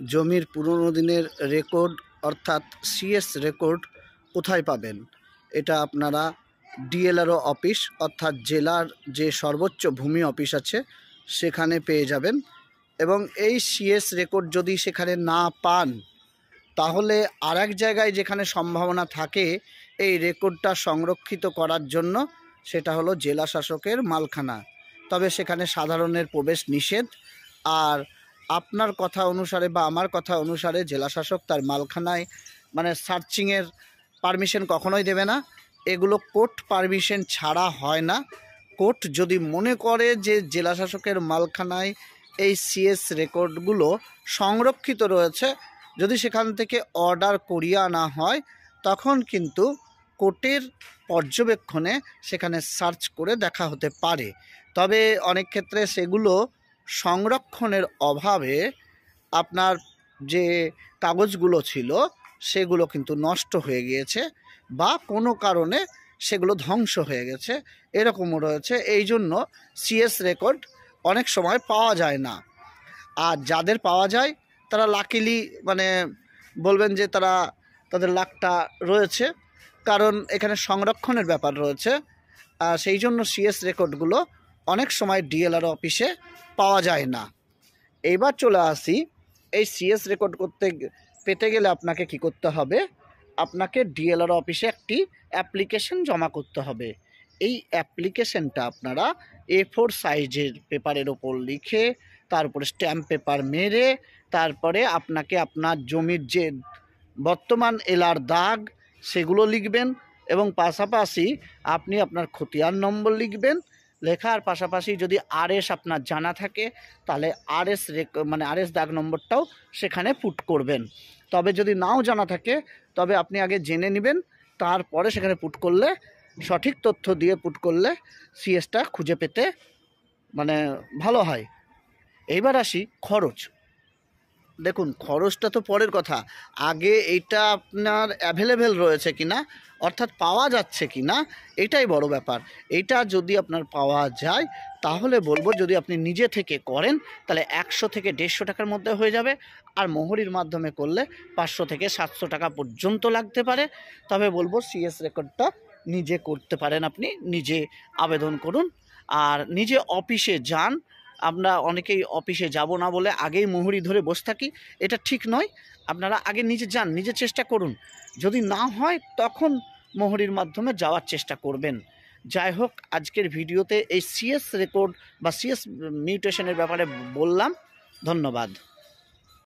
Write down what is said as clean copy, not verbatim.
জমির পুরনো দিনের রেকর্ড অর্থাৎ সিএস রেকর্ড কোথায় পাবেন? এটা আপনারা ডিএলআরও অফিস অর্থাৎ জেলার যে সর্বোচ্চ ভূমি অফিস আছে সেখানে পেয়ে যাবেন। এবং এই সিএস রেকর্ড যদি সেখানে না পান তাহলে আর এক জায়গায় যেখানে সম্ভাবনা থাকে এই রেকর্ডটা সংরক্ষিত করার জন্য, সেটা হলো জেলা শাসকের মালখানা। তবে সেখানে সাধারণের প্রবেশ নিষেধ। আর আপনার কথা অনুসারে বা আমার কথা অনুসারে জেলা শাসক তার মালখানায় সার্চিংয়ের পারমিশন কখনোই দেবে না। এগুলো কোর্ট পারমিশন ছাড়া হয় না। কোর্ট যদি মনে করে যে জেলা শাসকের মালখানায় এই সিএস রেকর্ডগুলো সংরক্ষিত রয়েছে, যদি সেখান থেকে অর্ডার করিয়ে আনা হয় তখন কিন্তু কোর্টের পর্যবেক্ষণে সেখানে সার্চ করে দেখা হতে পারে। তবে অনেক ক্ষেত্রে সেগুলো সংরক্ষণের অভাবে আপনার যে কাগজগুলো ছিল সেগুলো কিন্তু নষ্ট হয়ে গিয়েছে বা কোনো কারণে সেগুলো ধ্বংস হয়ে গেছে, এরকমও রয়েছে। এই জন্য সিএস রেকর্ড অনেক সময় পাওয়া যায় না। আর যাদের পাওয়া যায় তারা লাকিলি বলবেন যে তাদের লাকটা রয়েছে, কারণ এখানে সংরক্ষণের ব্যাপার রয়েছে। সেই জন্য সিএস রেকর্ডগুলো অনেক সময় ডিএলআর অফিসে পাওয়া যায় না। এইবার চলে আসি, এই সিএস রেকর্ড পেতে গেলে আপনাকে কি করতে হবে? আপনাকে ডিএলআর অফিসে একটি অ্যাপ্লিকেশন জমা করতে হবে। এই অ্যাপ্লিকেশনটা আপনারা A4 সাইজের পেপারের ওপর লিখে তারপরে স্ট্যাম্প পেপার মেরে তারপরে আপনাকে আপনার জমির যে বর্তমান এলার দাগ সেগুলো লিখবেন এবং পাশাপাশি আপনি আপনার খতিয়ান নম্বর লিখবেন। লেখার পাশাপাশি যদি আরএস আপনার জানা থাকে তাহলে আরএস দাগ নম্বরটাও সেখানে পুট করবেন। তবে যদি নাও জানা থাকে তবে আপনি আগে জেনে নেবেন, তারপরে সেখানে পুট করলে, সঠিক তথ্য দিয়ে পুট করলে সিএসটা খুঁজে পেতে ভালো হয়। এইবার আসি খরচ। দেখুন, খরচটা তো পরের কথা, আগে এইটা আপনার অ্যাভেলেবেল রয়েছে কিনা অর্থাৎ পাওয়া যাচ্ছে কিনা এটাই বড় ব্যাপার। এইটা যদি আপনার পাওয়া যায় তাহলে বলবো, যদি আপনি নিজে থেকে করেন তাহলে 100 থেকে 150 টাকার মধ্যে হয়ে যাবে। আর মোহরির মাধ্যমে করলে 500 থেকে 700 টাকা পর্যন্ত লাগতে পারে। তবে বলবো সিএস রেকর্ডটা নিজে করতে পারেন, আপনি নিজে আবেদন করুন আর নিজে অফিসে যান। আমরা অনেকেই অফিসে যাব না বলে আগেই মোহরি ধরে বসে থাকি, এটা ঠিক নয়। আপনারা আগে নিজে যান, নিজে চেষ্টা করুন। যদি না হয় তখন মোহরির মাধ্যমে যাওয়ার চেষ্টা করবেন। যাই হোক, আজকের ভিডিওতে এই সিএস রেকর্ড বা সিএস মিউটেশনের ব্যাপারে বললাম। ধন্যবাদ।